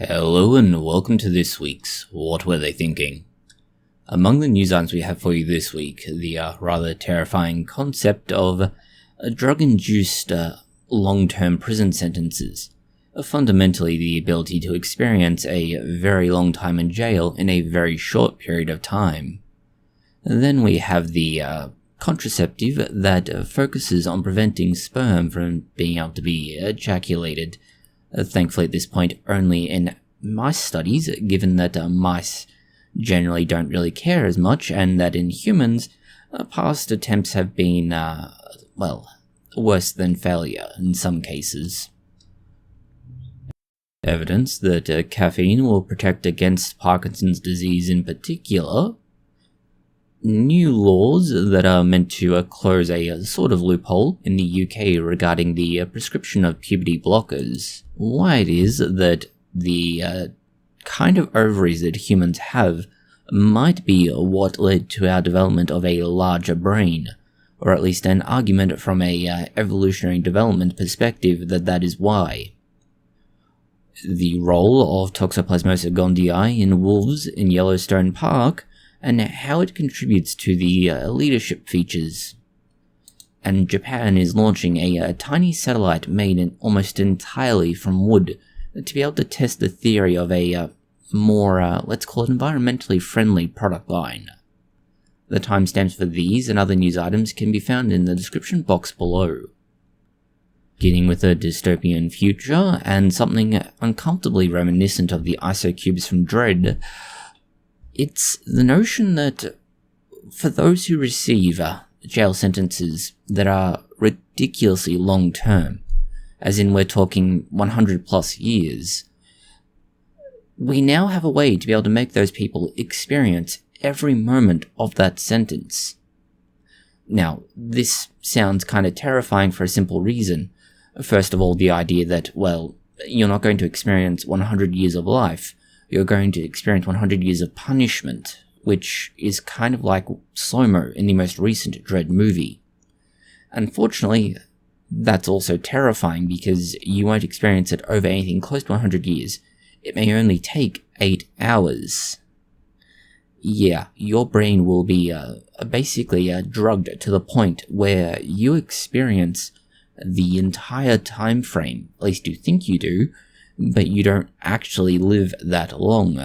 Hello and welcome to this week's What Were They Thinking? Among the news items we have for you this week, the rather terrifying concept of drug-induced long-term prison sentences. Fundamentally, the ability to experience a very long time in jail in a very short period of time. Then we have the contraceptive that focuses on preventing sperm from being able to be ejaculated. Thankfully at this point only in mice studies, given that mice generally don't really care as much, and that in humans, past attempts have been, worse than failure in some cases. Evidence that caffeine will protect against Parkinson's disease in particular. New laws that are meant to close a sort of loophole in the UK regarding the prescription of puberty blockers. Why it is that the kind of ovaries that humans have might be what led to our development of a larger brain, or at least an argument from a evolutionary development perspective that is why. The role of toxoplamosa gondii in wolves in Yellowstone Park, and how it contributes to the leadership features. And Japan is launching a tiny satellite made almost entirely from wood to be able to test the theory of a more, let's call it environmentally friendly product line. The timestamps for these and other news items can be found in the description box below. Beginning with a dystopian future and something uncomfortably reminiscent of the isocubes from Dread, it's the notion that for those who receive jail sentences that are ridiculously long-term, as in we're talking 100 plus years, we now have a way to be able to make those people experience every moment of that sentence. Now, this sounds kind of terrifying for a simple reason. First of all, the idea that, well, you're not going to experience 100 years of life, you're going to experience 100 years of punishment, which is kind of like slow-mo in the most recent Dread movie. Unfortunately, that's also terrifying because you won't experience it over anything close to 100 years. It may only take 8 hours. Yeah, your brain will be basically drugged to the point where you experience the entire time frame, at least you think you do, but you don't actually live that long.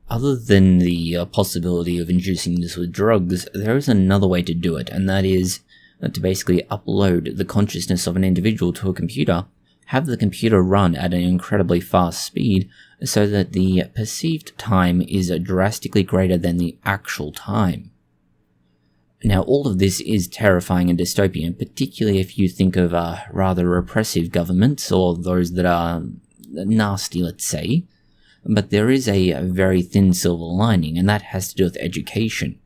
Other than the possibility of inducing this with drugs, there is another way to do it, and that is to basically upload the consciousness of an individual to a computer, have the computer run at an incredibly fast speed, so that the perceived time is drastically greater than the actual time. Now, all of this is terrifying and dystopian, particularly if you think of rather repressive governments, or those that are nasty, let's say, but there is a very thin silver lining, and that has to do with education.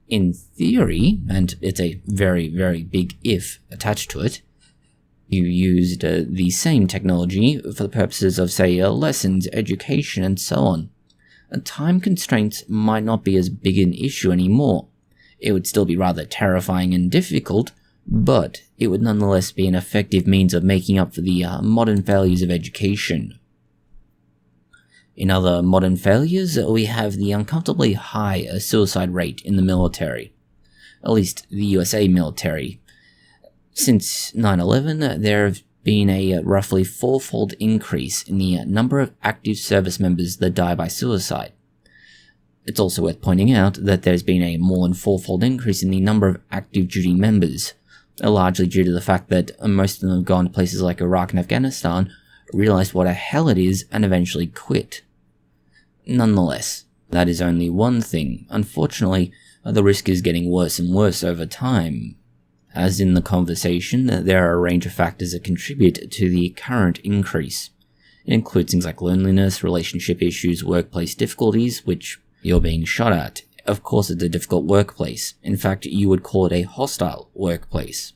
In theory, and it's a very, very big if attached to it, you used the same technology for the purposes of, say, lessons, education, and so on. Time constraints might not be as big an issue anymore. It would still be rather terrifying and difficult, but it would nonetheless be an effective means of making up for the modern failures of education. In other modern failures, we have the uncomfortably high suicide rate in the military. At least the USA military. Since 9/11, there have been a roughly 4-fold increase in the number of active service members that die by suicide. It's also worth pointing out that there's been a more than 4-fold increase in the number of active duty members, largely due to the fact that most of them have gone to places like Iraq and Afghanistan, realized what a hell it is, and eventually quit. Nonetheless, that is only one thing. Unfortunately, the risk is getting worse and worse over time. As in the conversation, there are a range of factors that contribute to the current increase. It includes things like loneliness, relationship issues, workplace difficulties, which you're being shot at. Of course, it's a difficult workplace. In fact, you would call it a hostile workplace.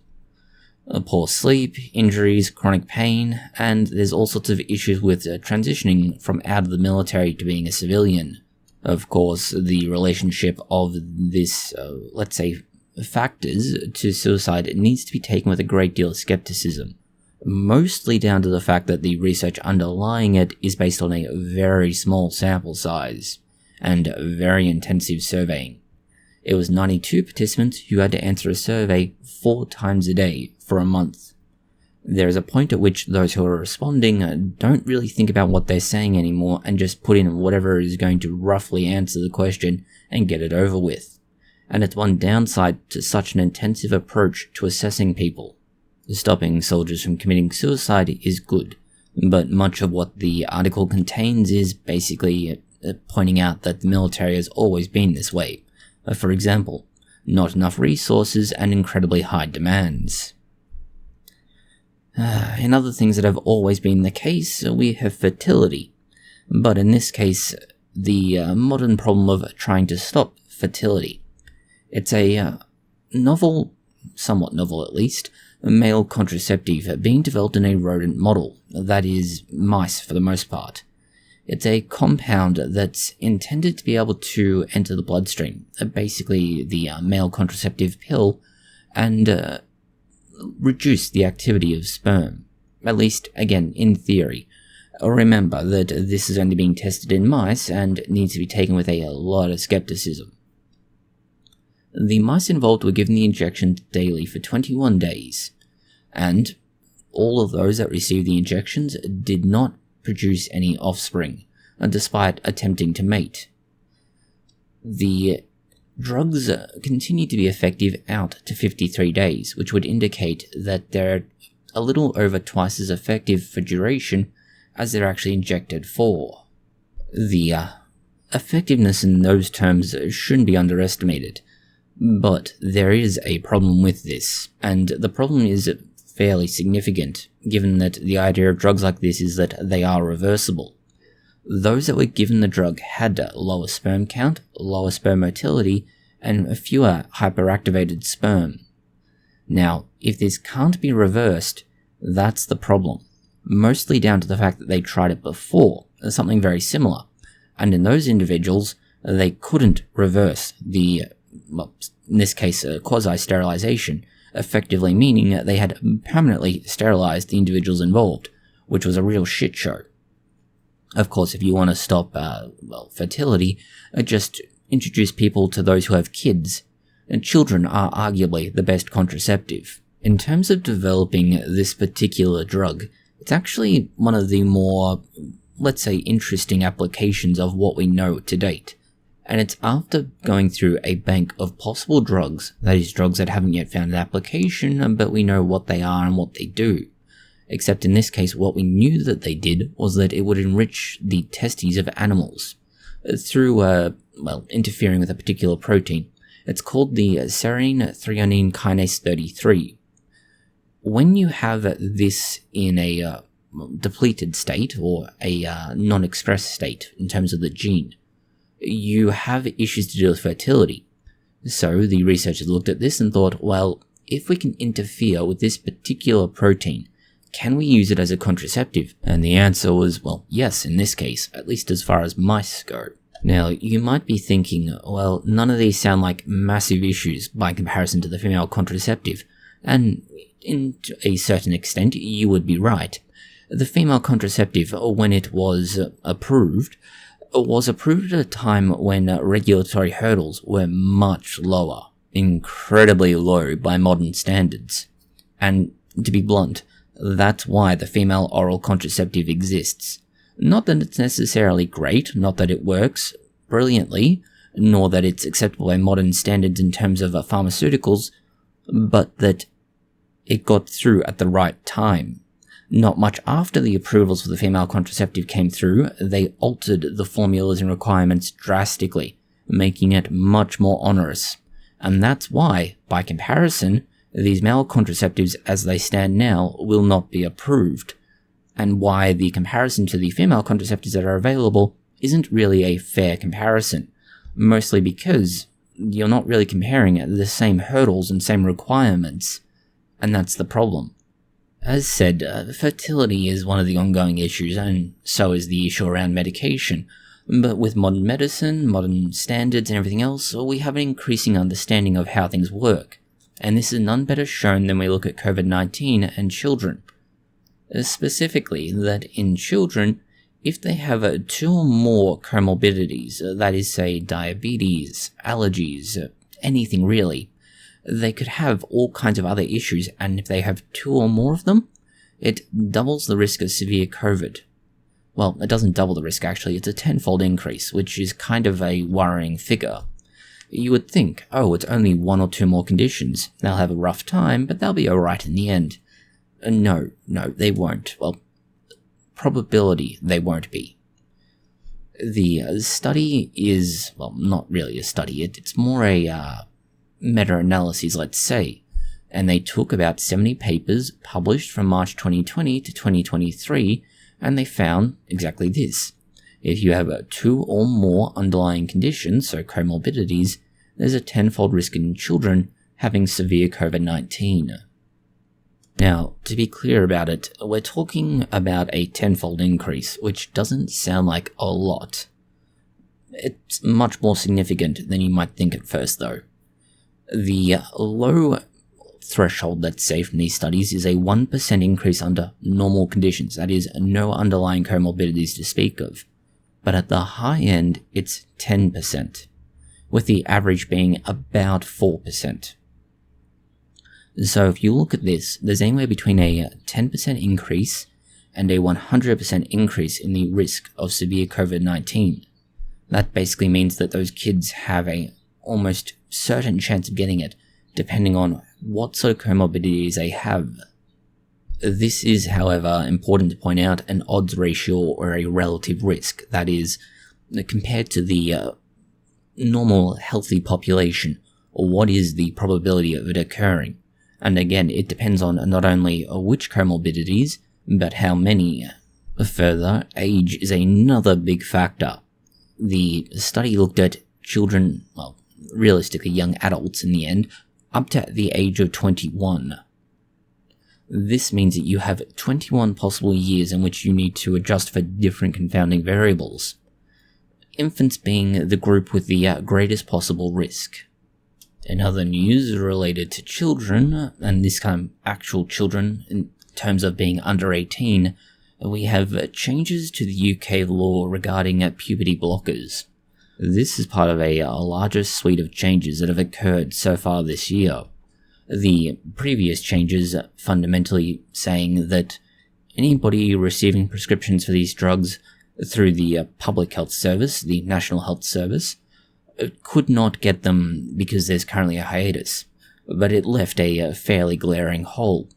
Poor sleep, injuries, chronic pain, and there's all sorts of issues with transitioning from out of the military to being a civilian. Of course, the relationship of this, let's say, factors to suicide needs to be taken with a great deal of skepticism. mostly down to the fact that the research underlying it is based on a very small sample size and very intensive surveying. It was 92 participants who had to answer a survey 4 times a day for a month. There is a point at which those who are responding don't really think about what they're saying anymore and just put in whatever is going to roughly answer the question and get it over with. And it's one downside to such an intensive approach to assessing people. Stopping soldiers from committing suicide is good, but much of what the article contains is basically pointing out that the military has always been this way. For example, not enough resources and incredibly high demands. In other things that have always been the case, we have fertility. But in this case, the modern problem of trying to stop fertility. It's a novel, somewhat novel at least, male contraceptive being developed in a rodent model, that is, mice for the most part. It's a compound that's intended to be able to enter the bloodstream, basically the male contraceptive pill, and reduce the activity of sperm, at least, again, in theory. Remember that this is only being tested in mice and needs to be taken with a lot of skepticism. The mice involved were given the injection daily for 21 days, and all of those that received the injections did not produce any offspring, despite attempting to mate. The drugs continue to be effective out to 53 days, which would indicate that they're a little over twice as effective for duration as they're actually injected for. The effectiveness in those terms shouldn't be underestimated, but there is a problem with this, and the problem is fairly significant, given that the idea of drugs like this is that they are reversible. Those that were given the drug had lower sperm count, lower sperm motility, and fewer hyperactivated sperm. Now, if this can't be reversed, that's the problem, mostly down to the fact that they tried it before, something very similar, and in those individuals, they couldn't reverse the, well, in this case, quasi-sterilization, effectively meaning that they had permanently sterilized the individuals involved, which was a real shit show. Of course, if you want to stop, fertility, just introduce people to those who have kids, and children are arguably the best contraceptive. In terms of developing this particular drug, it's actually one of the more, let's say, interesting applications of what we know to date. And it's after going through a bank of possible drugs, that is, drugs that haven't yet found an application, but we know what they are and what they do. Except in this case, what we knew that they did was that it would enrich the testes of animals through, interfering with a particular protein. It's called the serine threonine kinase 33. When you have this in a depleted state, or a non-expressed state in terms of the gene, you have issues to do with fertility. So the researchers looked at this and thought, well, if we can interfere with this particular protein, can we use it as a contraceptive? And the answer was, well, yes, in this case, at least as far as mice go. Now, you might be thinking, well, none of these sound like massive issues by comparison to the female contraceptive, and in a certain extent, you would be right. The female contraceptive, when it was approved at a time when regulatory hurdles were much lower, incredibly low by modern standards. And to be blunt, that's why the female oral contraceptive exists. Not that it's necessarily great, not that it works brilliantly, nor that it's acceptable by modern standards in terms of pharmaceuticals, but that it got through at the right time. Not much after the approvals for the female contraceptive came through, they altered the formulas and requirements drastically, making it much more onerous. And that's why, by comparison, these male contraceptives as they stand now will not be approved, and why the comparison to the female contraceptives that are available isn't really a fair comparison, mostly because you're not really comparing the same hurdles and same requirements, and that's the problem. As said, fertility is one of the ongoing issues, and so is the issue around medication. But with modern medicine, modern standards and everything else, we have an increasing understanding of how things work. And this is none better shown than we look at COVID-19 and children. specifically that in children, if they have 2 or more comorbidities, that is, say, diabetes, allergies, anything really, they could have all kinds of other issues, and if they have 2 or more of them, it doubles the risk of severe COVID. Well, it doesn't double the risk actually, it's a 10-fold increase, which is kind of a worrying figure. You would think, oh, it's only 1 or 2 more conditions, they'll have a rough time, but they'll be alright in the end. No, they won't. Well, probability they won't be. The study is, well, not really a study, it's more a meta-analysis, let's say, and they took about 70 papers published from March 2020 to 2023, and they found exactly this. If you have 2 or more underlying conditions, so comorbidities, there's a 10-fold risk in children having severe COVID-19. Now, to be clear about it, we're talking about a 10-fold increase, which doesn't sound like a lot. It's much more significant than you might think at first, though. The low threshold, let's say, from these studies is a 1% increase under normal conditions, that is, no underlying comorbidities to speak of. But at the high end, it's 10%, with the average being about 4%. So if you look at this, there's anywhere between a 10% increase and a 100% increase in the risk of severe COVID-19. That basically means that those kids have a almost certain chance of getting it, depending on what sort of comorbidities they have. This is, however, important to point out, an odds ratio or a relative risk, that is, compared to the normal healthy population, or what is the probability of it occurring. And again, it depends on not only which comorbidities, but how many. Further, age is another big factor. The study looked at children, well, realistically young adults in the end, up to the age of 21. This means that you have 21 possible years in which you need to adjust for different confounding variables. Infants being the group with the greatest possible risk. In other news related to children, and this time actual children in terms of being under 18, we have changes to the UK law regarding puberty blockers. This is part of a larger suite of changes that have occurred so far this year. The previous changes fundamentally saying that anybody receiving prescriptions for these drugs through the Public Health Service, the National Health Service, could not get them because there's currently a hiatus, but it left a fairly glaring hole.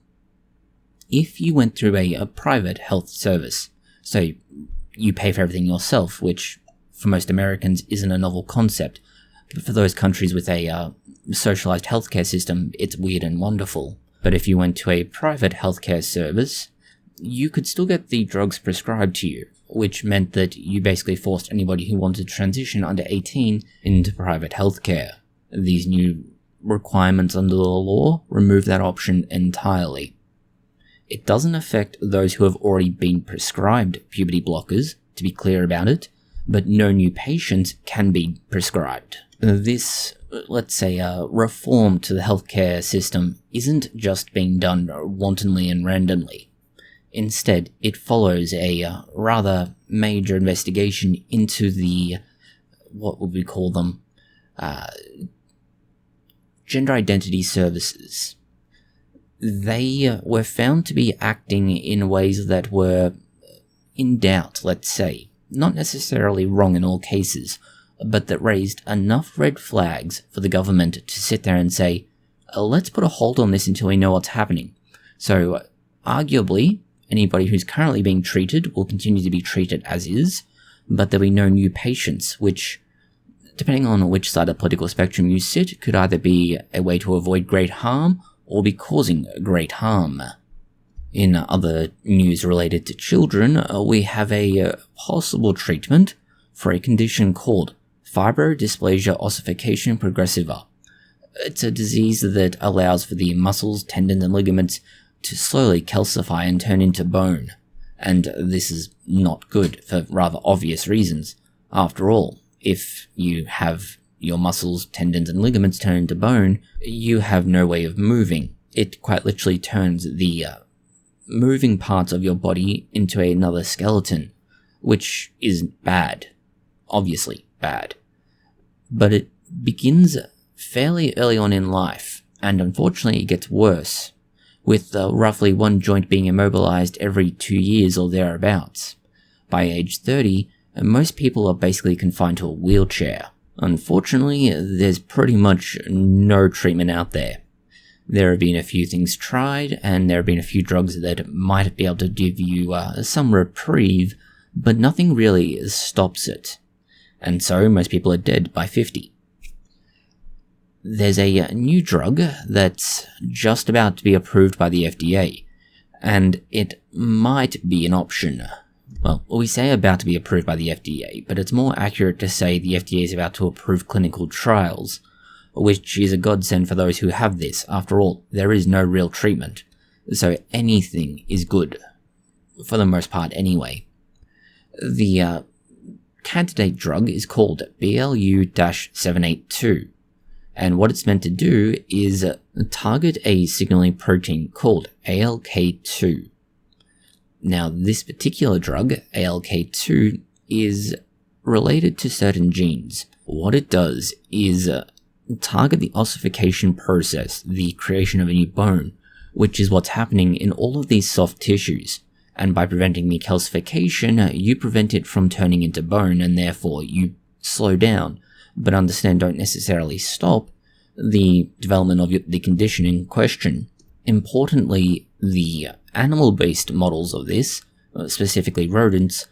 If you went through a private health service, so you pay for everything yourself, which for most Americans isn't a novel concept, but for those countries with a socialized healthcare system, it's weird and wonderful. But if you went to a private healthcare service, you could still get the drugs prescribed to you, which meant that you basically forced anybody who wanted to transition under 18 into private healthcare. These new requirements under the law remove that option entirely. It doesn't affect those who have already been prescribed puberty blockers, to be clear about it, but no new patients can be prescribed. This, let's say, reform to the healthcare system isn't just being done wantonly and randomly. Instead, it follows a rather major investigation into the, what would we call them, gender identity services. They were found to be acting in ways that were in doubt, let's say. Not necessarily wrong in all cases, but that raised enough red flags for the government to sit there and say, let's put a hold on this until we know what's happening. So, arguably, anybody who's currently being treated will continue to be treated as is, but there'll be no new patients, which, depending on which side of the political spectrum you sit, could either be a way to avoid great harm or be causing great harm. In other news related to children, we have a possible treatment for a condition called fibrodysplasia ossification progressiva. It's a disease that allows for the muscles, tendons, and ligaments to slowly calcify and turn into bone, and this is not good for rather obvious reasons. After all, if you have your muscles, tendons, and ligaments turn into bone, you have no way of moving. It quite literally turns the moving parts of your body into another skeleton, which is bad. Obviously bad. But it begins fairly early on in life, and unfortunately it gets worse, with roughly one joint being immobilized every 2 years or thereabouts. By age 30, most people are basically confined to a wheelchair. Unfortunately, there's pretty much no treatment out there. There have been a few things tried, and there have been a few drugs that might be able to give you some reprieve, but nothing really stops it. And so most people are dead by 50. There's a new drug that's just about to be approved by the FDA, and it might be an option. Well, we say about to be approved by the FDA, but it's more accurate to say the FDA is about to approve clinical trials, which is a godsend for those who have this. After all, there is no real treatment, so anything is good, for the most part anyway. The candidate drug is called BLU-782, and what it's meant to do is target a signaling protein called ALK2. Now, this particular drug, ALK2, is related to certain genes. What it does is target the ossification process, the creation of a new bone, which is what's happening in all of these soft tissues. And by preventing the calcification, you prevent it from turning into bone, and therefore you slow down, but understand don't necessarily stop the development of the condition in question. Importantly, the animal-based models of this, specifically rodents,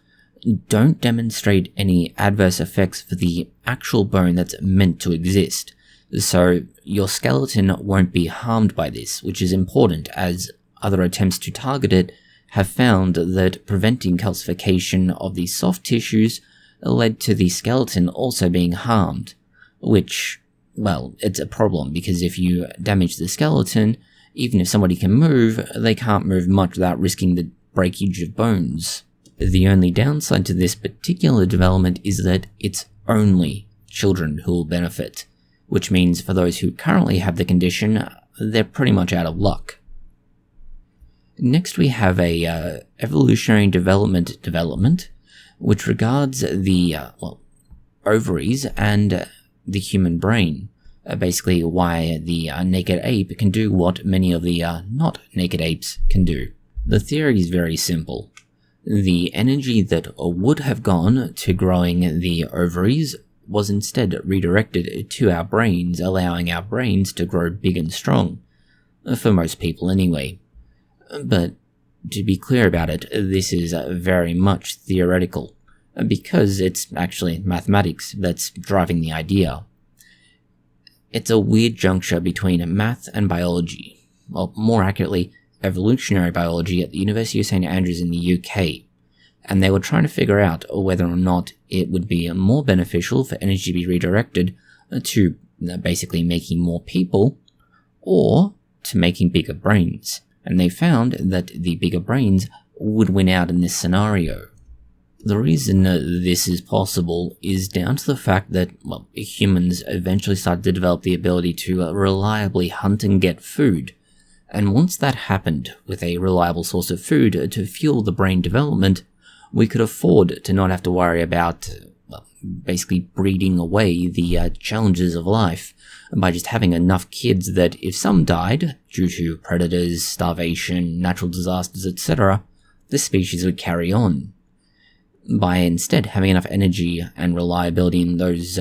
don't demonstrate any adverse effects for the actual bone that's meant to exist. So your skeleton won't be harmed by this, which is important, as other attempts to target it have found that preventing calcification of these soft tissues led to the skeleton also being harmed, which, well, it's a problem, because if you damage the skeleton, even if somebody can move, they can't move much without risking the breakage of bones. The only downside to this particular development is that it's only children who will benefit, which means for those who currently have the condition, they're pretty much out of luck. Next we have a evolutionary development, which regards the ovaries and the human brain. Basically why the naked ape can do what many of the not naked apes can do. The theory is very simple. The energy that would have gone to growing the ovaries was instead redirected to our brains, allowing our brains to grow big and strong. For most people anyway. But to be clear about it, this is very much theoretical, because it's actually mathematics that's driving the idea. It's a weird juncture between math and biology, well, more accurately, evolutionary biology at the University of St Andrews in the UK, and they were trying to figure out whether or not it would be more beneficial for energy to be redirected to basically making more people, or to making bigger brains. And they found that the bigger brains would win out in this scenario. The reason this is possible is down to the fact that, well, humans eventually started to develop the ability to reliably hunt and get food. And once that happened, with a reliable source of food to fuel the brain development, we could afford to not have to worry about, well, basically breeding away the challenges of life by just having enough kids that if some died due to predators, starvation, natural disasters, etc., the species would carry on. By instead having enough energy and reliability in those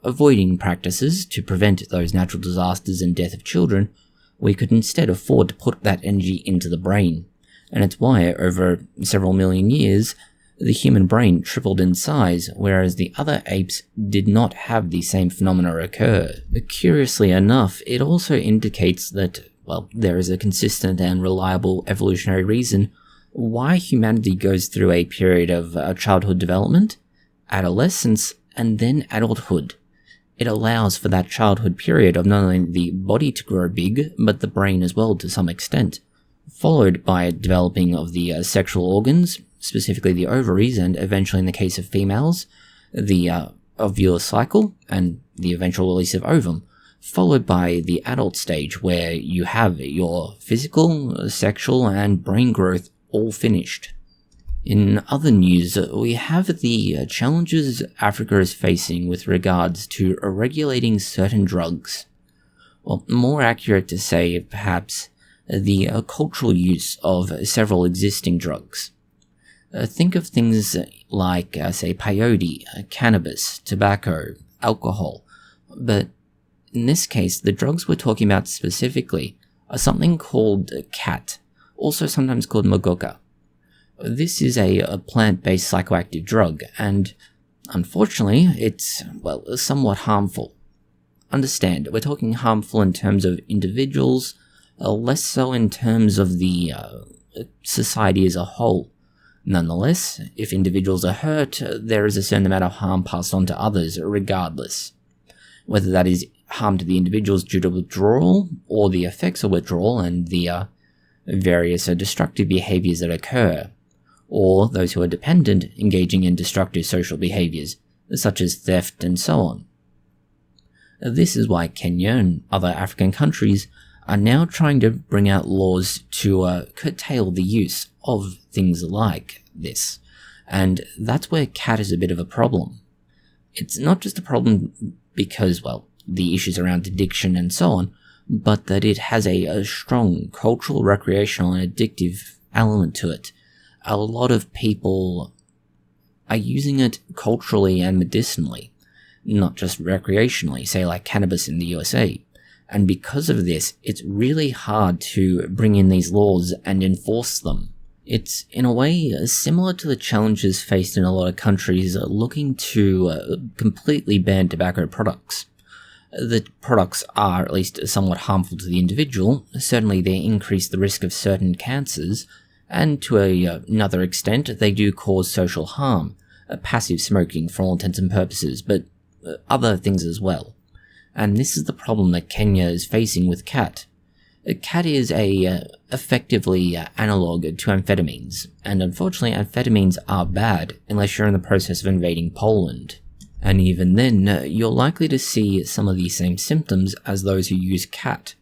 avoiding practices to prevent those natural disasters and death of children, we could instead afford to put that energy into the brain. And it's why, over several million years, the human brain tripled in size, whereas the other apes did not have the same phenomena occur. Curiously enough, it also indicates that, well, there is a consistent and reliable evolutionary reason why humanity goes through a period of childhood development, adolescence, and then adulthood. It allows for that childhood period of not only the body to grow big, but the brain as well to some extent, followed by developing of the sexual organs, specifically the ovaries, and eventually in the case of females, the ovular cycle and the eventual release of ovum, followed by the adult stage where you have your physical, sexual, and brain growth all finished. In other news, we have the challenges Africa is facing with regards to regulating certain drugs. Well, more accurate to say, perhaps, the cultural use of several existing drugs. Think of things like, say, peyote, cannabis, tobacco, alcohol, but in this case, the drugs we're talking about specifically are something called khat, also sometimes called mogoka. This is a plant-based psychoactive drug, and unfortunately, it's, well, somewhat harmful. Understand, we're talking harmful in terms of individuals, less so in terms of the society as a whole. Nonetheless, if individuals are hurt, there is a certain amount of harm passed on to others regardless. Whether that is harm to the individuals due to withdrawal, or the effects of withdrawal and the various destructive behaviors that occur, or those who are dependent engaging in destructive social behaviors, such as theft and so on. This is why Kenya and other African countries are now trying to bring out laws to curtail the use of things like this, and that's where khat is a bit of a problem. It's not just a problem because, well, the issues around addiction and so on, but that it has a strong cultural, recreational, and addictive element to it. A lot of people are using it culturally and medicinally, not just recreationally, say like cannabis in the USA. And because of this, it's really hard to bring in these laws and enforce them. It's, in a way, similar to the challenges faced in a lot of countries looking to completely ban tobacco products. The products are at least somewhat harmful to the individual. Certainly they increase the risk of certain cancers, and to another extent they do cause social harm, passive smoking for all intents and purposes, but other things as well. And this is the problem that Kenya is facing with khat. Khat is effectively analog to amphetamines, and unfortunately amphetamines are bad unless you're in the process of invading Poland. And even then, you're likely to see some of the same symptoms as those who use khat.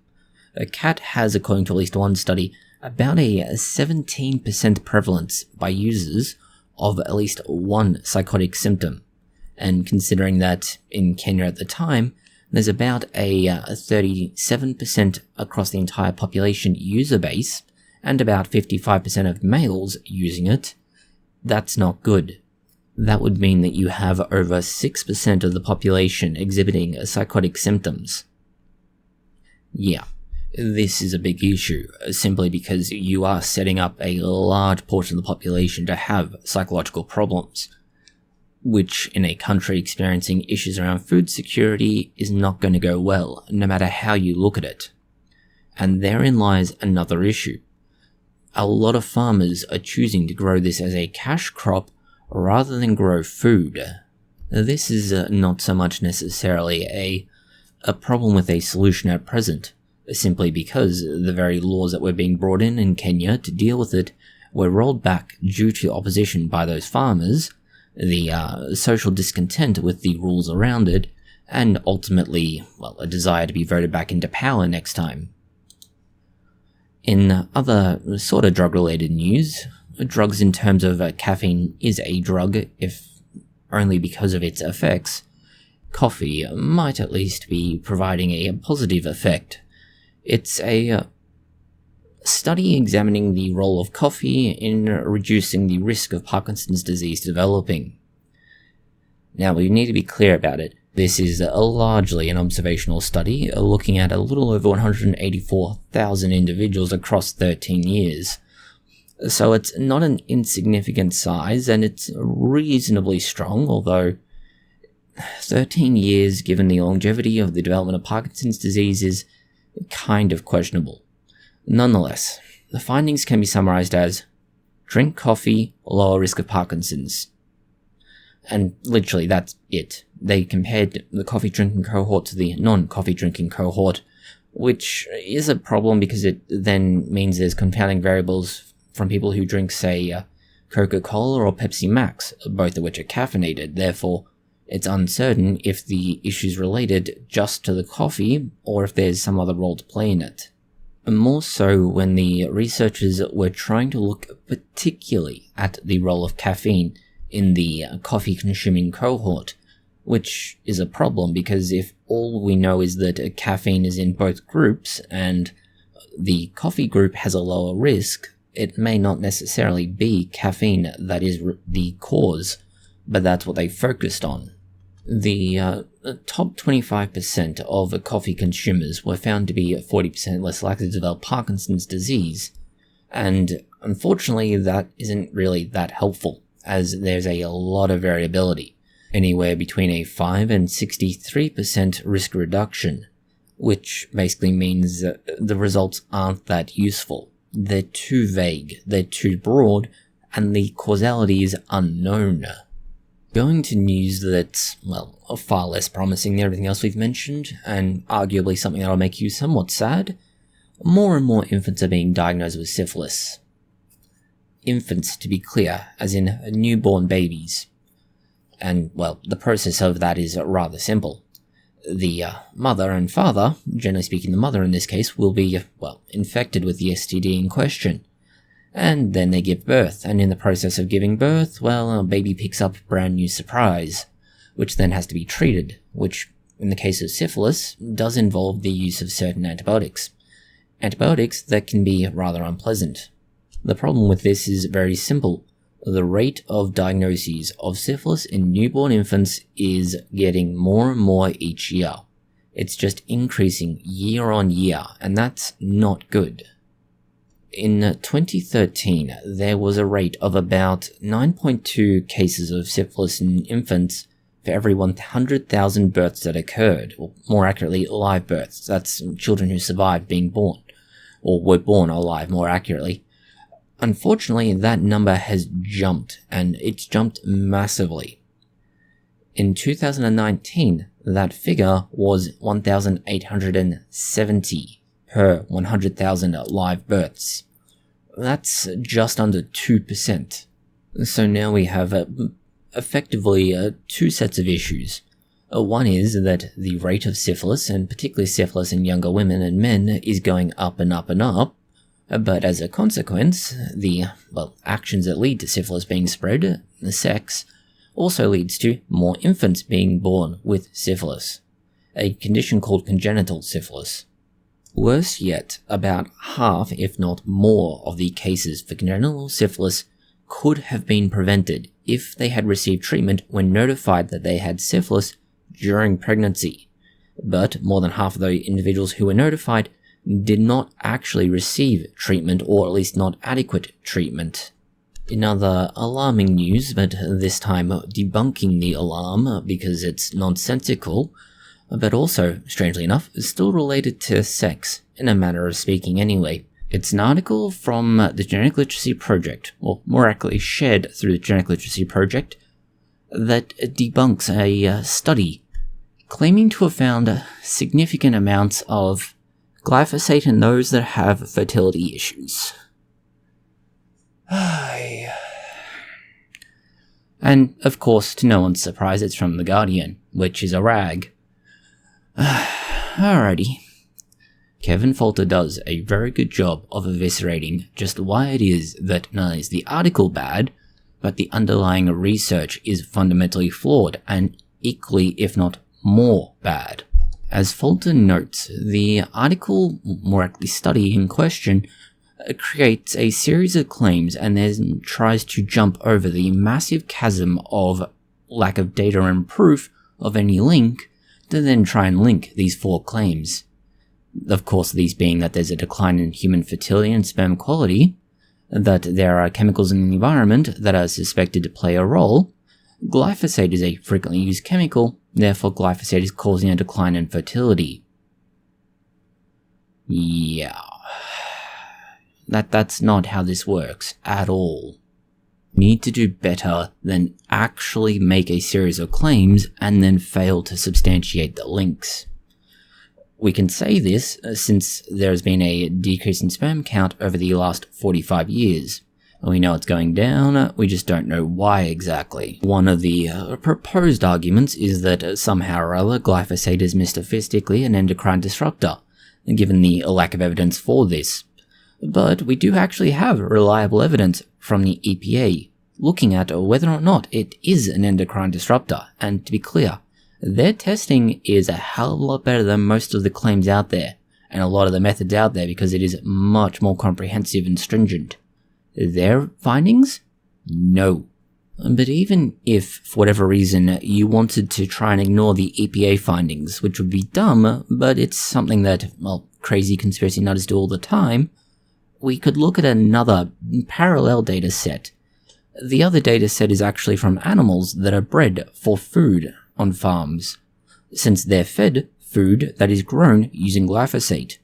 Khat has, according to at least one study, about a 17% prevalence by users of at least one psychotic symptom. And considering that in Kenya at the time, there's about a 37% across the entire population user base, and about 55% of males using it, that's not good. That would mean that you have over 6% of the population exhibiting psychotic symptoms. Yeah, this is a big issue, simply because you are setting up a large portion of the population to have psychological problems, which in a country experiencing issues around food security is not going to go well, no matter how you look at it. And therein lies another issue. A lot of farmers are choosing to grow this as a cash crop rather than grow food. This is not so much necessarily a problem with a solution at present, simply because the very laws that were being brought in Kenya to deal with it were rolled back due to opposition by those farmers, the social discontent with the rules around it, and ultimately, well, a desire to be voted back into power next time. In other sort of drug-related news, drugs in terms of caffeine is a drug, if only because of its effects. Coffee might at least be providing a positive effect. It's a study examining the role of coffee in reducing the risk of Parkinson's disease developing. Now, we need to be clear about it. This is largely an observational study, looking at a little over 184,000 individuals across 13 years. So it's not an insignificant size, and it's reasonably strong, although 13 years, given the longevity of the development of Parkinson's disease, is kind of questionable. Nonetheless, the findings can be summarized as: drink coffee, lower risk of Parkinson's. And literally, that's it. They compared the coffee drinking cohort to the non-coffee drinking cohort, which is a problem because it then means there's confounding variables from people who drink, say, Coca-Cola or Pepsi Max, both of which are caffeinated. Therefore, It's uncertain if the issue's related just to the coffee or if there's some other role to play in it. More so when the researchers were trying to look particularly at the role of caffeine in the coffee-consuming cohort, which is a problem because if all we know is that caffeine is in both groups and the coffee group has a lower risk, it may not necessarily be caffeine that is the cause, but that's what they focused on. The top 25% of coffee consumers were found to be 40% less likely to develop Parkinson's disease, and unfortunately that isn't really that helpful, as there's a lot of variability, anywhere between a 5 and 63% risk reduction, which basically means that the results aren't that useful. They're too vague, they're too broad, and the causality is unknown. Going to news that's, well, far less promising than everything else we've mentioned, and arguably something that'll make you somewhat sad, more and more infants are being diagnosed with syphilis. Infants, to be clear, as in newborn babies. And, well, the process of that is rather simple. The mother and father, generally speaking the mother in this case, will be, well, infected with the STD in question. And then they give birth, and in the process of giving birth, well, a baby picks up a brand new surprise, which then has to be treated, which, in the case of syphilis, does involve the use of certain antibiotics. Antibiotics that can be rather unpleasant. The problem with this is very simple. The rate of diagnoses of syphilis in newborn infants is getting more and more each year. It's just increasing year on year, and that's not good. In 2013, there was a rate of about 9.2 cases of syphilis in infants for every 100,000 births that occurred, or more accurately, live births. That's children who survived being born, or were born alive, more accurately. Unfortunately, that number has jumped, and it's jumped massively. In 2019, that figure was 1,870 per 100,000 live births. That's just under 2%. So now we have effectively two sets of issues. One is that the rate of syphilis, and particularly syphilis in younger women and men, is going up and up and up, but as a consequence, the, well, actions that lead to syphilis being spread, the sex, also leads to more infants being born with syphilis, a condition called congenital syphilis. Worse yet, about half, if not more, of the cases for congenital syphilis could have been prevented if they had received treatment when notified that they had syphilis during pregnancy. But more than half of the individuals who were notified did not actually receive treatment, or at least not adequate treatment. In other alarming news, but this time debunking the alarm because it's nonsensical, but also, strangely enough, still related to sex, in a manner of speaking anyway. It's an article from the Genetic Literacy Project, or more accurately shared through the Genetic Literacy Project, that debunks a study claiming to have found significant amounts of glyphosate in those that have fertility issues. And, of course, to no one's surprise, it's from The Guardian, which is a rag. Alrighty. Kevin Folter does a very good job of eviscerating just why it is that not only is the article bad, but the underlying research is fundamentally flawed and equally, if not more, bad. As Folter notes, the article, more accurately study in question, creates a series of claims and then tries to jump over the massive chasm of lack of data and proof of any link to then try and link these four claims. Of course, these being that there's a decline in human fertility and sperm quality, that there are chemicals in the environment that are suspected to play a role, glyphosate is a frequently used chemical, therefore glyphosate is causing a decline in fertility. Yeah. That's not how this works at all. Need to do better than actually make a series of claims and then fail to substantiate the links. We can say this since there has been a decrease in sperm count over the last 45 years, We know it's going down, we just don't know why exactly. One of the proposed arguments is that somehow or other glyphosate is metaphysically an endocrine disruptor, given the lack of evidence for this. But we do actually have reliable evidence from the EPA looking at whether or not it is an endocrine disruptor, and to be clear, their testing is a hell of a lot better than most of the claims out there, and a lot of the methods out there, because it is much more comprehensive and stringent. Their findings? No. But even if, for whatever reason, you wanted to try and ignore the EPA findings, which would be dumb, but it's something that, well, crazy conspiracy nutters do all the time, we could look at another parallel data set. The other data set is actually from animals that are bred for food on farms, since they're fed food that is grown using glyphosate.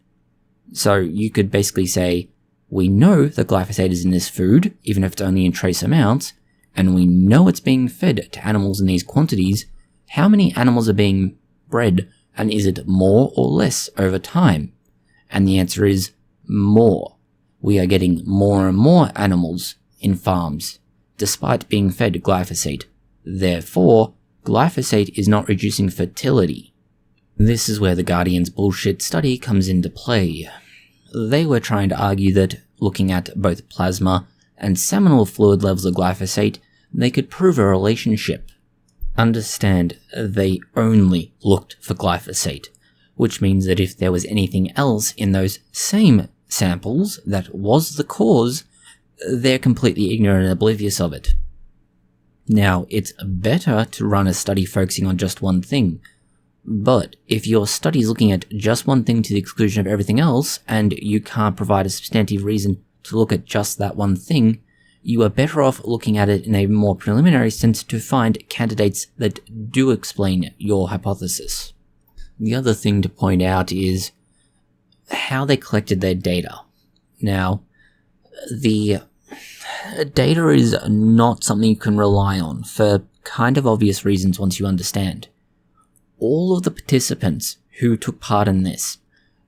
So you could basically say, we know that glyphosate is in this food, even if it's only in trace amounts, and we know it's being fed to animals in these quantities. How many animals are being bred, and is it more or less over time? And the answer is more. We are getting more and more animals in farms, despite being fed glyphosate. Therefore, glyphosate is not reducing fertility. This is where the Guardian's bullshit study comes into play. They were trying to argue that, looking at both plasma and seminal fluid levels of glyphosate, they could prove a relationship. Understand, they only looked for glyphosate, which means that if there was anything else in those same samples that was the cause, they're completely ignorant and oblivious of it. Now, it's better to run a study focusing on just one thing, but if your study is looking at just one thing to the exclusion of everything else, and you can't provide a substantive reason to look at just that one thing, you are better off looking at it in a more preliminary sense to find candidates that do explain your hypothesis. The other thing to point out is how they collected their data. Now, the data is not something you can rely on for kind of obvious reasons once you understand. All of the participants who took part in this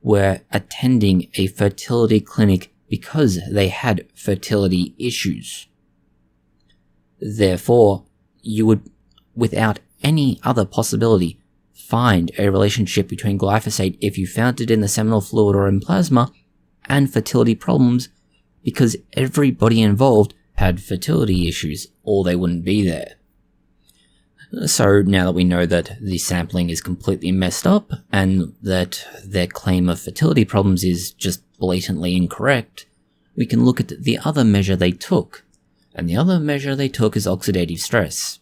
were attending a fertility clinic because they had fertility issues. Therefore, you would, without any other possibility, find a relationship between glyphosate if you found it in the seminal fluid or in plasma and fertility problems, because everybody involved had fertility issues, or they wouldn't be there. So now that we know that the sampling is completely messed up and that their claim of fertility problems is just blatantly incorrect, we can look at the other measure they took. And the other measure they took is oxidative stress.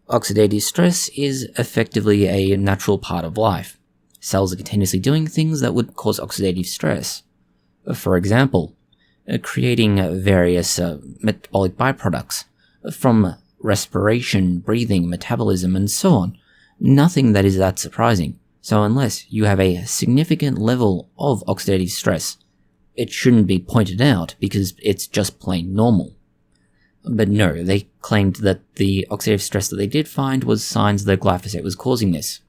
Oxidative stress is effectively a natural part of life. Cells are continuously doing things that would cause oxidative stress. For example, creating various metabolic byproducts from respiration, breathing, metabolism, and so on. Nothing that is that surprising. So unless you have a significant level of oxidative stress, it shouldn't be pointed out because it's just plain normal. But no, they claimed that the oxidative stress that they did find was signs that glyphosate was causing this.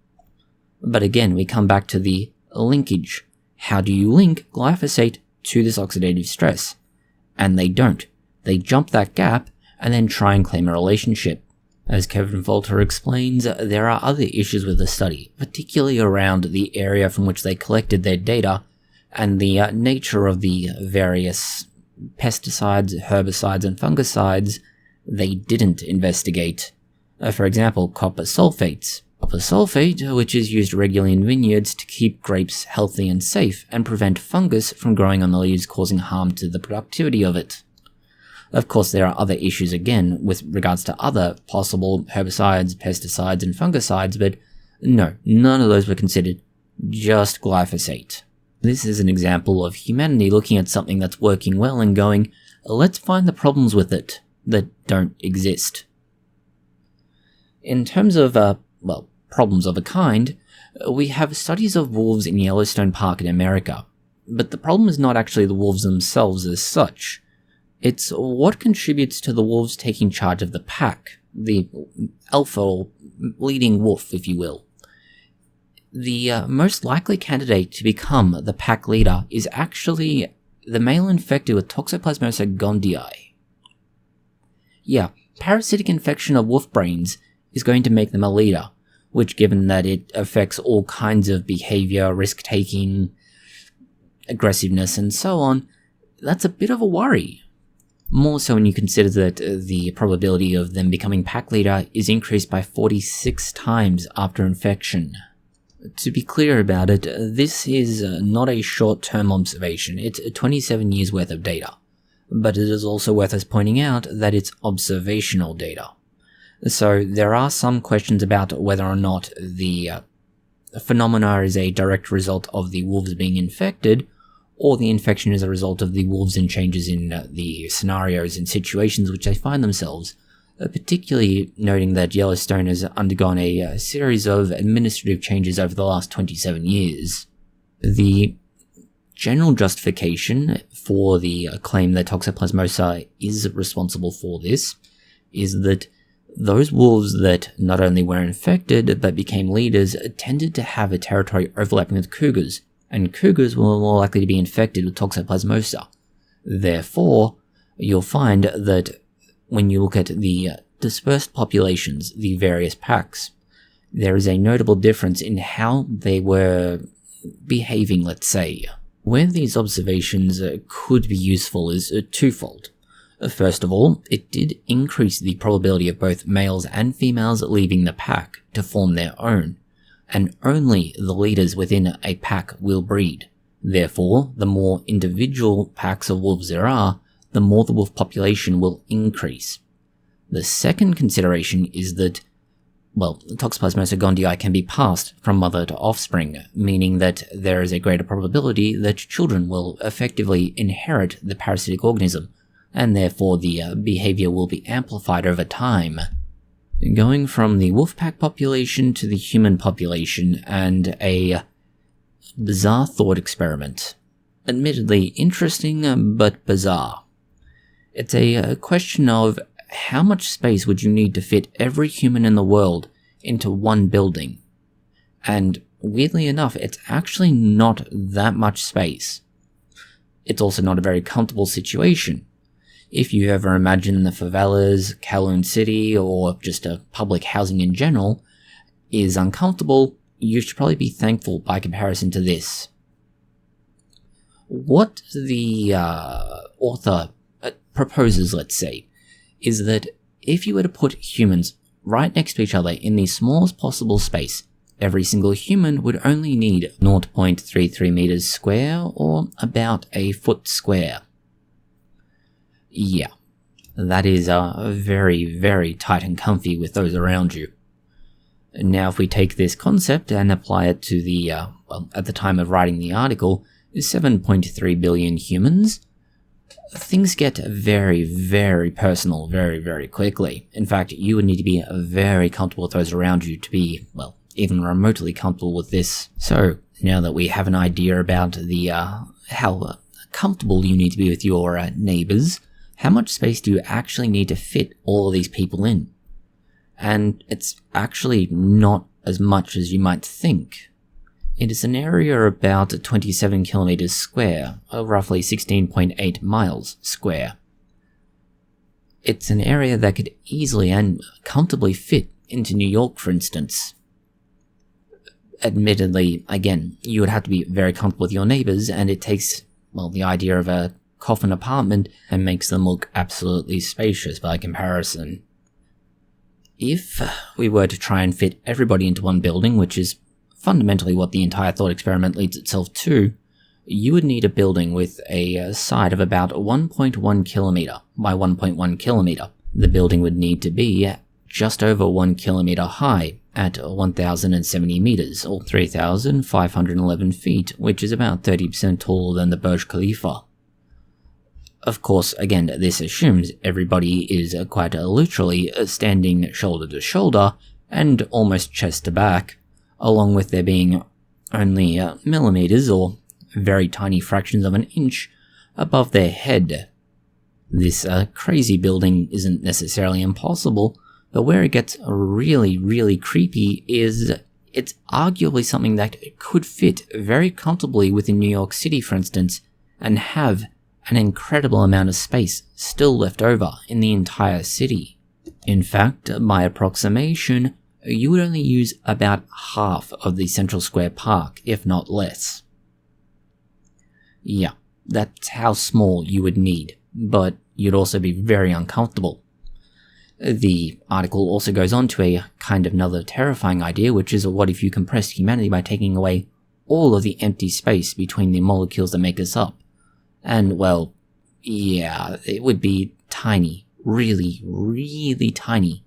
But again, we come back to the linkage. How do you link glyphosate to this oxidative stress? And they don't. They jump that gap and then try and claim a relationship. As Kevin Volter explains, there are other issues with the study, particularly around the area from which they collected their data and the nature of the various pesticides, herbicides, and fungicides they didn't investigate. For example, copper sulfates. Copper sulfate, which is used regularly in vineyards to keep grapes healthy and safe and prevent fungus from growing on the leaves, causing harm to the productivity of it. Of course, there are other issues again with regards to other possible herbicides, pesticides, and fungicides, but no, none of those were considered, just glyphosate. This is an example of humanity looking at something that's working well and going, let's find the problems with it that don't exist. In terms of, problems of a kind, we have studies of wolves in Yellowstone Park in America, but the problem is not actually the wolves themselves as such. It's what contributes to the wolves taking charge of the pack, the alpha or leading wolf, if you will. The most likely candidate to become the pack leader is actually the male infected with toxoplamosa gondii. Yeah, parasitic infection of wolf brains is going to make them a leader, which, given that it affects all kinds of behavior, risk-taking, aggressiveness, and so on, that's a bit of a worry. More so when you consider that the probability of them becoming pack leader is increased by 46 times after infection. To be clear about it, this is not a short-term observation, it's 27 years worth of data. But it is also worth us pointing out that it's observational data. So there are some questions about whether or not the phenomena is a direct result of the wolves being infected, or the infection is a result of the wolves and changes in the scenarios and situations which they find themselves, particularly noting that Yellowstone has undergone a series of administrative changes over the last 27 years. The general justification for the claim that toxoplamosa is responsible for this is that those wolves that not only were infected but became leaders tended to have a territory overlapping with cougars, and cougars were more likely to be infected with toxoplasmosa. Therefore, you'll find that when you look at the dispersed populations, the various packs, there is a notable difference in how they were behaving, let's say. Where these observations could be useful is twofold. First of all, it did increase the probability of both males and females leaving the pack to form their own, and only the leaders within a pack will breed. Therefore, the more individual packs of wolves there are, the more the wolf population will increase. The second consideration is that, toxoplasmosa gondii can be passed from mother to offspring, meaning that there is a greater probability that children will effectively inherit the parasitic organism, and therefore the behavior will be amplified over time. Going from the wolf pack population to the human population, and a bizarre thought experiment. Admittedly interesting, but bizarre. It's a question of how much space would you need to fit every human in the world into one building? And weirdly enough, it's actually not that much space. It's also not a very comfortable situation. If you ever imagine the favelas, Kowloon City, or just a public housing in general is uncomfortable, you should probably be thankful by comparison to this. What the author proposes, let's say, is that if you were to put humans right next to each other in the smallest possible space, every single human would only need 0.33 meters square, or about a foot square. Yeah, that is very, very tight and comfy with those around you. Now, if we take this concept and apply it to the, at the time of writing the article, 7.3 billion humans, things get very, very personal very, very quickly. In fact, you would need to be very comfortable with those around you to be, even remotely comfortable with this. So, now that we have an idea about the how comfortable you need to be with your neighbors, how much space do you actually need to fit all of these people in? And it's actually not as much as you might think. It is an area about 27 kilometers square, or roughly 16.8 miles square. It's an area that could easily and comfortably fit into New York, for instance. Admittedly, again, you would have to be very comfortable with your neighbors, and it takes, the idea of a coffin apartment and makes them look absolutely spacious by comparison. If we were to try and fit everybody into one building, which is fundamentally what the entire thought experiment leads itself to, you would need a building with a side of about 1.1 kilometer by 1.1 kilometer. The building would need to be just over 1 kilometer high at 1,070 meters, or 3,511 feet, which is about 30% taller than the Burj Khalifa. Of course, again, this assumes everybody is quite literally standing shoulder to shoulder and almost chest to back, along with there being only millimeters or very tiny fractions of an inch above their head. This crazy building isn't necessarily impossible, but where it gets really, really creepy is it's arguably something that could fit very comfortably within New York City, for instance, and have an incredible amount of space still left over in the entire city. In fact, by approximation, you would only use about half of the Central Square Park, if not less. Yeah, that's how small you would need, but you'd also be very uncomfortable. The article also goes on to a kind of another terrifying idea, which is what if you compressed humanity by taking away all of the empty space between the molecules that make us up? And, well, yeah, it would be tiny, really, really tiny.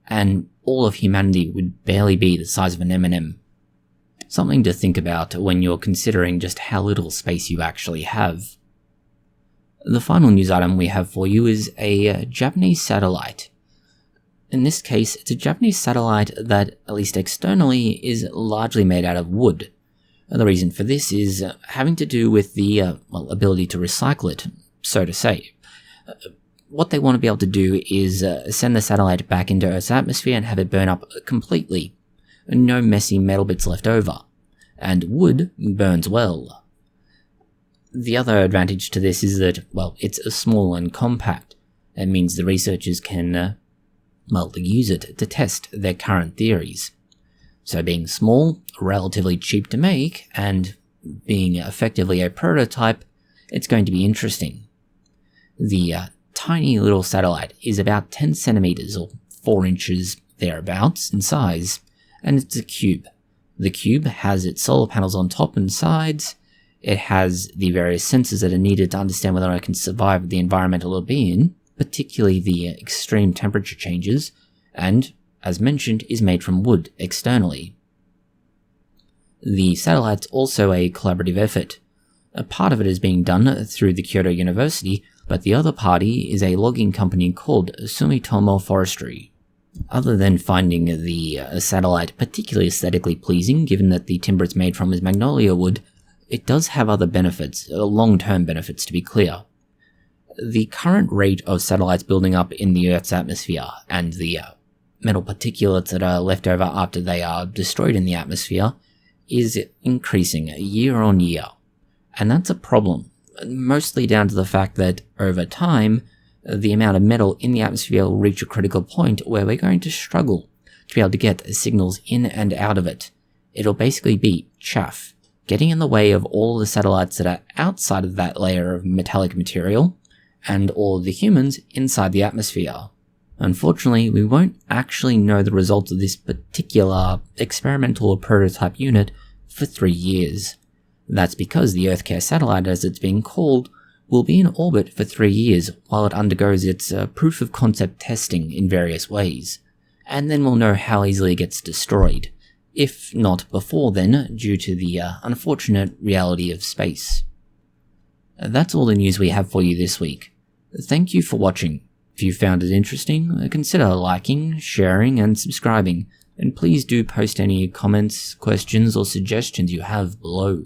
And all of humanity would barely be the size of an M&M. Something to think about when you're considering just how little space you actually have. The final news item we have for you is a Japanese satellite. In this case, it's a Japanese satellite that, at least externally, is largely made out of wood. The reason for this is having to do with the ability to recycle it, so to say. What they want to be able to do is send the satellite back into Earth's atmosphere and have it burn up completely. No messy metal bits left over. And wood burns well. The other advantage to this is that, well, it's small and compact. It means the researchers can, use it to test their current theories. So being small, relatively cheap to make, and being effectively a prototype, it's going to be interesting. The tiny little satellite is about 10 centimeters or 4 inches thereabouts in size, and it's a cube. The cube has its solar panels on top and sides. It has the various sensors that are needed to understand whether it can survive the environment it'll be in, particularly the extreme temperature changes, and, as mentioned, is made from wood externally. The satellite's also a collaborative effort. A part of it is being done through the Kyoto University, but the other party is a logging company called Sumitomo Forestry. Other than finding the satellite particularly aesthetically pleasing, given that the timber it's made from is magnolia wood, it does have other benefits, long-term benefits to be clear. The current rate of satellites building up in the Earth's atmosphere and the metal particulates that are left over after they are destroyed in the atmosphere is increasing year on year. And that's a problem, mostly down to the fact that over time, the amount of metal in the atmosphere will reach a critical point where we're going to struggle to be able to get signals in and out of it. It'll basically be chaff, getting in the way of all the satellites that are outside of that layer of metallic material, and all of the humans inside the atmosphere. Unfortunately, we won't actually know the results of this particular experimental or prototype unit for 3 years. That's because the EarthCare satellite, as it's being called, will be in orbit for 3 years while it undergoes its proof of concept testing in various ways. And then we'll know how easily it gets destroyed, if not before then, due to the unfortunate reality of space. That's all the news we have for you this week. Thank you for watching. If you found it interesting, consider liking, sharing, and subscribing, and please do post any comments, questions, or suggestions you have below.